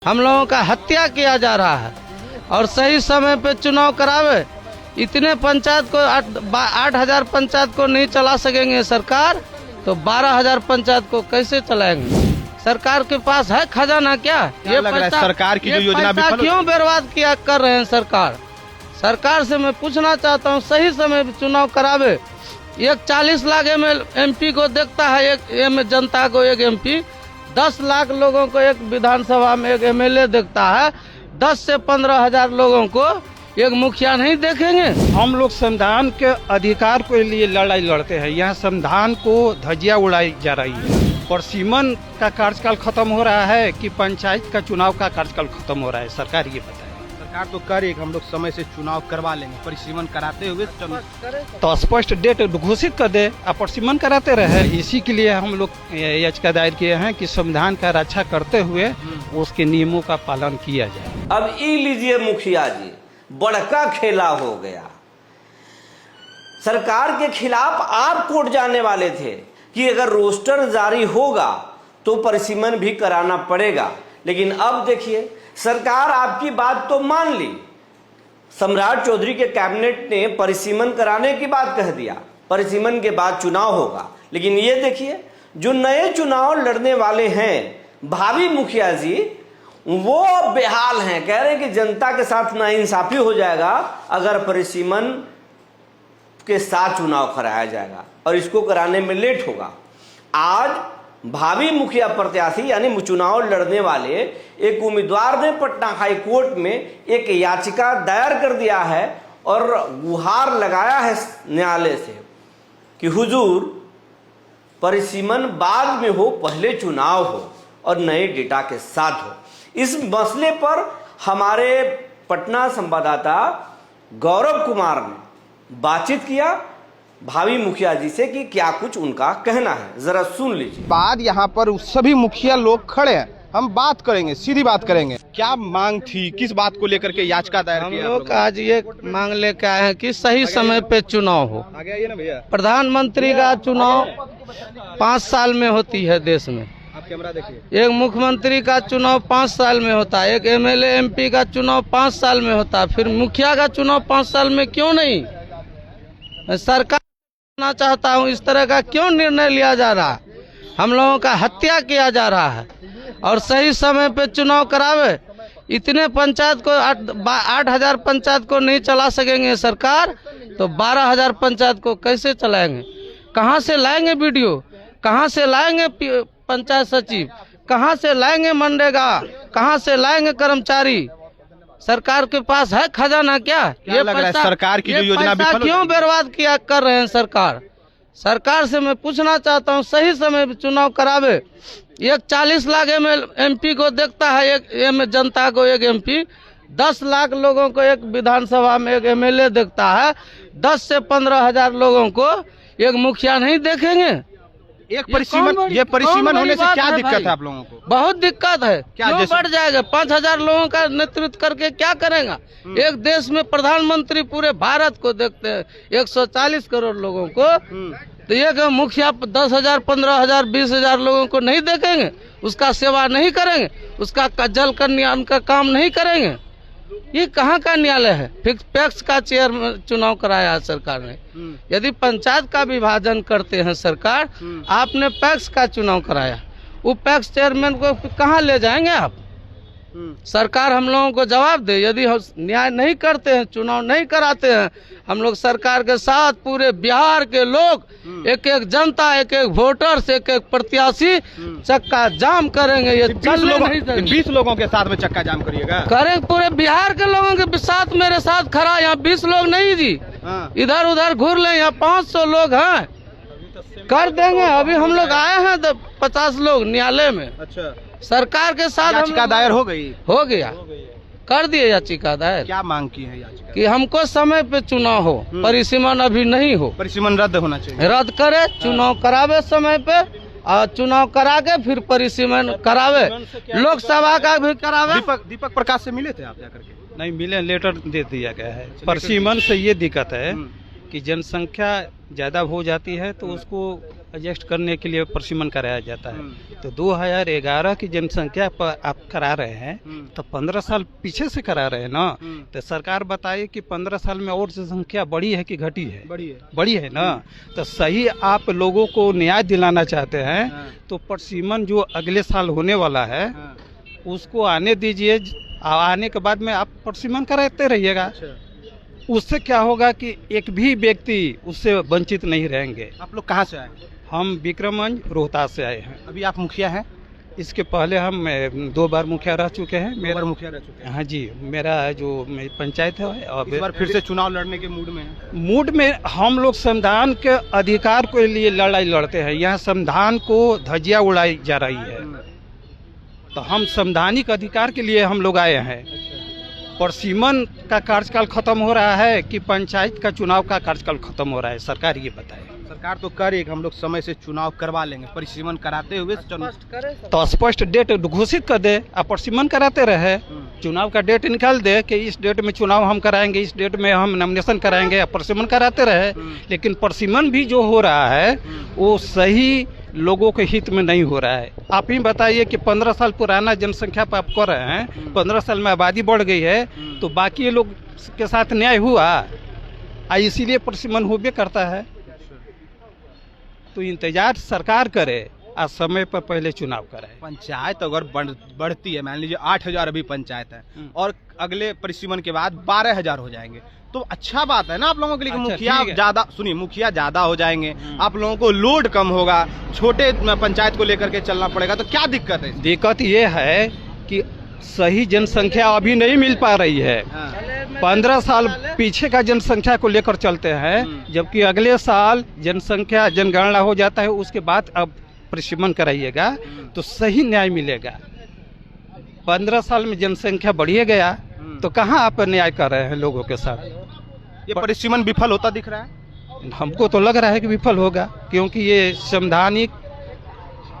हम लोगों का हत्या किया जा रहा है और सही समय पे चुनाव करावे। इतने पंचायत को 8,000 पंचायत को नहीं चला सकेंगे सरकार, तो 12,000 पंचायत को कैसे चलाएंगे? सरकार के पास है खजाना क्या? ये लग रहा है सरकार की जो योजना क्यों बर्बाद किया कर रहे हैं सरकार से मैं पूछना चाहता हूँ, सही समय पे चुनाव करावे। एक 40 लाख MP को देखता है, एक जनता को एक MP, 10 लाख लोगों को एक विधानसभा में एक MLA देखता है, 10 से 15,000 लोगों को एक मुखिया नहीं देखेंगे। हम लोग संविधान के अधिकार के लिए लड़ाई लड़ते हैं। यहाँ संविधान को धज्जियां उड़ाई जा रही है। परसिमन का कार्यकाल खत्म हो रहा है कि पंचायत का चुनाव का कार्यकाल खत्म हो रहा है? सरकार ये बताए। सरकार तो करेगी, हम लोग समय से चुनाव करवा लेंगे। परिसीमन कराते हुए तो स्पष्ट डेट घोषित कर दे, परिसीमन कराते रहे। इसी के लिए हम लोग याचिका दायर किए हैं कि संविधान का रक्षा करते हुए उसके नियमों का पालन किया जाए। अब ई लीजिए मुखिया जी, बड़का खेला हो गया। सरकार के खिलाफ आप कोर्ट जाने वाले थे कि अगर रोस्टर जारी होगा तो परिसीमन भी कराना पड़ेगा, लेकिन अब देखिए सरकार आपकी बात तो मान ली। सम्राट चौधरी के कैबिनेट ने परिसीमन कराने की बात कह दिया, परिसीमन के बाद चुनाव होगा। लेकिन ये देखिए जो नए चुनाव लड़ने वाले हैं भावी मुखिया जी, वो बेहाल हैं। कह रहे हैं कि जनता के साथ नाइंसाफी हो जाएगा अगर परिसीमन के साथ चुनाव कराया जाएगा और इसको कराने में लेट होगा। आज भावी मुखिया प्रत्याशी यानी चुनाव लड़ने वाले एक उम्मीदवार ने पटना हाई कोर्ट में एक याचिका दायर कर दिया है और गुहार लगाया है न्यायालय से कि हुजूर परिसीमन बाद में हो, पहले चुनाव हो और नए डेटा के साथ हो। इस मसले पर हमारे पटना संवाददाता गौरव कुमार ने बातचीत किया भावी मुखिया जी से कि क्या कुछ उनका कहना है, जरा सुन लीजिए। बाद यहाँ पर सभी मुखिया लोग खड़े हैं, हम बात करेंगे, सीधी बात करेंगे। क्या मांग थी, किस बात को लेकर के याचिका दायर किया? हम लोग आज ये मांग लेकर आए हैं कि सही समय पे चुनाव हो। आगे आइए ना भैया। प्रधानमंत्री का चुनाव 5 साल में होती है देश में। आप कैमरा देखिए। एक मुख्यमंत्री का चुनाव 5 साल में होता है, एक MLA MP का चुनाव 5 साल में होता है, फिर मुखिया का चुनाव 5 साल में क्यों नहीं? सरकार चाहता हूँ, इस तरह का क्यों निर्णय लिया जा रहा है? हम लोगों का हत्या किया जा रहा है और सही समय पे चुनाव करावे। इतने पंचायत को 8,000 पंचायत को नहीं चला सकेंगे सरकार, तो 12,000 पंचायत को कैसे चलाएंगे? कहाँ से लाएंगे वीडियो, कहाँ से लाएंगे पंचायत सचिव, कहाँ से लाएंगे मनरेगा, कहाँ से लाएंगे कर्मचारी? सरकार के पास है खजाना क्या? ये लग रहा है सरकार की जो योजना क्यों बर्बाद किया कर रहे हैं सरकार से मैं पूछना चाहता हूँ, सही समय पे चुनाव करावे। एक 40 लाख MP को देखता है, एक जनता को एक MP, 10 लाख लोगों को एक विधानसभा में एक MLA देखता है, 10 से 15,000 लोगों को एक मुखिया नहीं देखेंगे। ये परिसीमन होने से क्या दिक्कत है आप लोगों को? बहुत दिक्कत है। क्यों बढ़ जाएगा? 5,000 लोगों का नेतृत्व करके क्या करेगा? एक देश में प्रधानमंत्री पूरे भारत को देखते हैं, 140 करोड़ लोगों को, तो एक मुखिया 10,000, 15,000, 20,000 लोगों को नहीं देखेंगे, उसका सेवा नहीं करेंगे, उसका जल कल्याण का काम नहीं करेंगे। ये कहाँ का न्यायालय है? फिक्स पैक्स का चेयर चुनाव कराया है सरकार ने। यदि पंचायत का विभाजन करते हैं सरकार, आपने पैक्स का चुनाव कराया, वो पैक्स चेयरमैन को कहाँ ले जाएंगे आप? सरकार हम लोगों को जवाब दे। यदि हम न्याय नहीं करते हैं, चुनाव नहीं कराते हैं, हम लोग सरकार के साथ पूरे बिहार के लोग, एक एक जनता, एक एक वोटर्स, एक एक प्रत्याशी चक्का जाम करेंगे। ये 20 लोगों के साथ में चक्का जाम करिएगा? करेंगे, पूरे बिहार के लोगों के साथ मेरे साथ खड़ा। यहाँ 20 लोग नहीं जी, इधर उधर घूर ले, यहाँ 500 लोग हैं, कर देंगे। अभी हम लोग आए हैं तो 50 लोग न्यायालय में। अच्छा, सरकार के साथ याचिका दायर हो गई? हो गया, कर दिए याचिका दायर। क्या मांग की है याचिका? कि हमको समय पे चुनाव हो, परिसीमन अभी नहीं हो, परिसीमन रद्द होना चाहिए, रद्द करे, चुनाव करावे समय पे, और चुनाव करा के फिर परिसीमन करावे, लोकसभा का भी करावे। दीपक प्रकाश से मिले थे आप जाकर के? नहीं मिले, लेटर दे दिया गया है। परिसीमन से ये दिक्कत है कि जनसंख्या ज्यादा हो जाती है तो उसको एडजस्ट करने के लिए परिसीमन कराया जाता है। तो 2011 की जनसंख्या पर आप करा रहे हैं तो 15 साल पीछे से करा रहे हैं ना। तो सरकार बताइए कि 15 साल में और जनसंख्या बढ़ी है कि घटी है? बढ़ी है ना। तो सही आप लोगों को न्याय दिलाना चाहते हैं तो परिसीमन जो अगले साल होने वाला है उसको आने दीजिए। आने के बाद में आप परिसीमन कराते रहिएगा। उससे क्या होगा कि एक भी व्यक्ति उससे वंचित नहीं रहेंगे। आप लोग कहाँ से आए? हम विक्रमगंज रोहतास से आए हैं। अभी आप मुखिया हैं? इसके पहले हम 2 बार मुखिया रह चुके हैं। मेरा मुखिया रह चुके हैं। हाँ जी, मेरा जो पंचायत है और इस बार फिर से चुनाव लड़ने के मूड में हम लोग संविधान के अधिकार के लिए लड़ाई लड़ते हैं। यहाँ संविधान को धज्जियां उड़ाई जा रही है। तो हम संवैधानिक अधिकार के लिए हम लोग आए हैं। परिसीमन का कार्यकाल खत्म हो रहा है कि पंचायत का चुनाव का कार्यकाल खत्म हो रहा है? सरकार ये बताए। सरकार तो कर एक हम लोग समय से चुनाव करवा लेंगे, परिसीमन कराते हुए तो स्पष्ट डेट घोषित कर दे। आप परिसीमन कराते रहे, चुनाव का डेट निकाल दे कि इस डेट में चुनाव हम कराएंगे, इस डेट में हम नॉमिनेशन कराएंगे। परिसीमन कराते रहे। लेकिन परिसीमन भी जो हो रहा है वो सही लोगों के हित में नहीं हो रहा है। आप ही बताइए कि 15 साल पुराना जनसंख्या पर आप कर रहे हैं, 15 साल में आबादी बढ़ गई है तो बाकी लोग के साथ न्याय हुआ? इसीलिए परिसीमन हो भी करता है। तो इंतजार सरकार करे और समय पर पहले चुनाव कराए। पंचायत अगर बढ़ती है, मान लीजिए 8,000 अभी पंचायत है और अगले परिसीमन के बाद 12,000 हो जाएंगे तो अच्छा बात है ना आप लोगों के लिए। अच्छा, मुखिया ज्यादा हो जाएंगे, आप लोगों को लोड कम होगा, छोटे पंचायत को लेकर के चलना पड़ेगा तो क्या दिक्कत है? दिक्कत ये है कि सही जनसंख्या अभी नहीं मिल पा रही है। 15 साल पीछे का जनसंख्या को लेकर चलते हैं, जबकि अगले साल जनसंख्या जनगणना हो जाता है, उसके बाद अब परिसीमन कराइएगा तो सही न्याय मिलेगा। 15 साल में जनसंख्या बढ़िए गया तो कहाँ आप न्याय कर रहे हैं लोगों के साथ? ये परिसीमन विफल होता दिख रहा है। हमको तो लग रहा है कि विफल होगा, क्योंकि ये संवैधानिक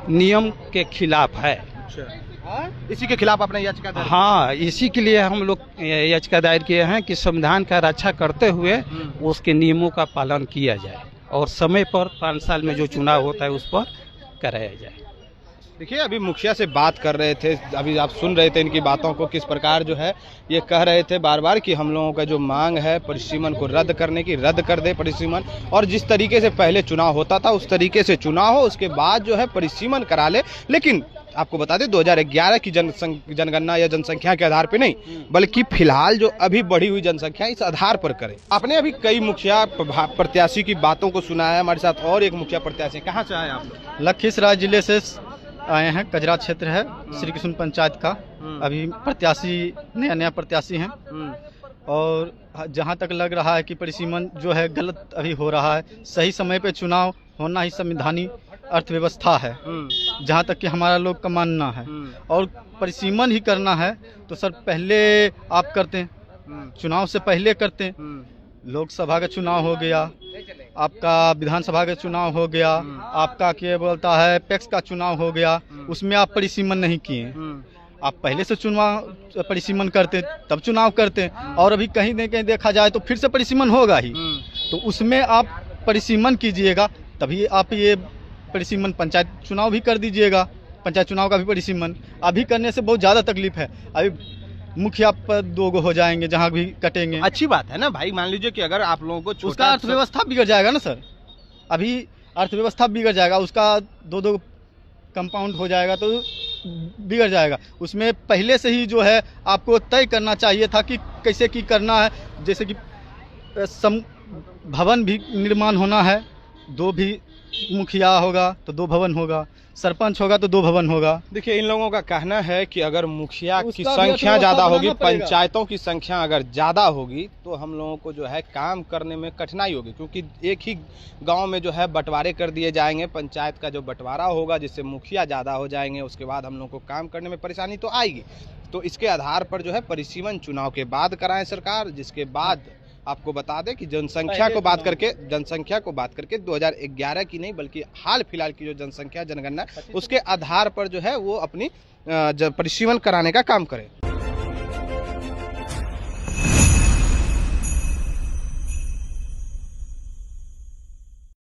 नियम के खिलाफ है। इसी के खिलाफ आपने याचिका दायर? हाँ, इसी के लिए हम लोग याचिका दायर किए हैं कि संविधान का रक्षा करते हुए उसके नियमों का पालन किया जाए और समय पर 5 साल में जो चुनाव होता है उस पर कराया जाए। देखिए, अभी मुखिया से बात कर रहे थे, अभी आप सुन रहे थे इनकी बातों को, किस प्रकार जो है ये कह रहे थे बार बार कि हम लोगों का जो मांग है परिसीमन को रद्द करने की, रद्द कर दे परिसीमन, और जिस तरीके से पहले चुनाव होता था उस तरीके से चुनाव हो, उसके बाद जो है परिसीमन करा ले। लेकिन आपको बता दें 2011 की जनगणना या जनसंख्या के आधार पर नहीं, बल्कि फिलहाल जो अभी बढ़ी हुई जनसंख्या इस आधार पर करें। आपने अभी कई मुखिया प्रत्याशी की बातों को सुना है, हमारे साथ और एक मुखिया प्रत्याशी। कहाँ से आए आप? लखीसराय जिले से आए हैं। कजरा क्षेत्र है श्री कृष्ण पंचायत का। अभी प्रत्याशी नया प्रत्याशी हैं और जहां तक लग रहा है कि परिसीमन जो है गलत अभी हो रहा है। सही समय पे चुनाव होना ही संवैधानिक अर्थव्यवस्था है, जहां तक कि हमारा लोग का मानना है। और परिसीमन ही करना है तो सर पहले आप करते हैं, चुनाव से पहले करते हैं। लोकसभा का चुनाव हो गया, आपका विधानसभा का चुनाव हो गया, आपका क्या बोलता है पैक्स का चुनाव हो गया, उसमें आप परिसीमन नहीं किए। आप पहले से चुनाव परिसीमन करते तब चुनाव करते, और अभी कहीं न कहीं देखा जाए तो फिर से परिसीमन होगा ही। तो उसमें आप परिसीमन कीजिएगा, तभी आप ये परिसीमन पंचायत चुनाव भी कर दीजिएगा। पंचायत चुनाव का भी परिसीमन अभी करने से बहुत ज़्यादा तकलीफ है। अभी मुखिया पर 2 हो जाएंगे जहाँ भी कटेंगे। अच्छी बात है ना भाई, मान लीजिए कि अगर आप लोगों को उसका अर्थव्यवस्था बिगड़ जाएगा ना सर। अभी अर्थव्यवस्था बिगड़ जाएगा, उसका 2 कंपाउंड हो जाएगा तो बिगड़ जाएगा। उसमें पहले से ही जो है आपको तय करना चाहिए था कि कैसे की करना है। जैसे कि भवन भी निर्माण होना है, 2 भी मुखिया होगा तो 2 भवन होगा, सरपंच होगा तो 2 भवन होगा। देखिए, इन लोगों का कहना है कि अगर मुखिया की संख्या ज्यादा होगी, पंचायतों की संख्या अगर ज्यादा होगी तो हम लोगों को जो है काम करने में कठिनाई होगी, क्योंकि एक ही गांव में जो है बंटवारे कर दिए जाएंगे। पंचायत का जो बंटवारा होगा जिससे मुखिया ज्यादा हो जाएंगे, उसके बाद हम लोगों को काम करने में परेशानी तो आएगी। तो इसके आधार पर जो है परिसीमन चुनाव के बाद कराएं सरकार, जिसके बाद आपको बता दें कि जनसंख्या को बात करके 2011 की नहीं बल्कि हाल फिलहाल की जो जनसंख्या जनगणना उसके आधार पर जो है वो अपनी परिसीमन कराने का काम करें।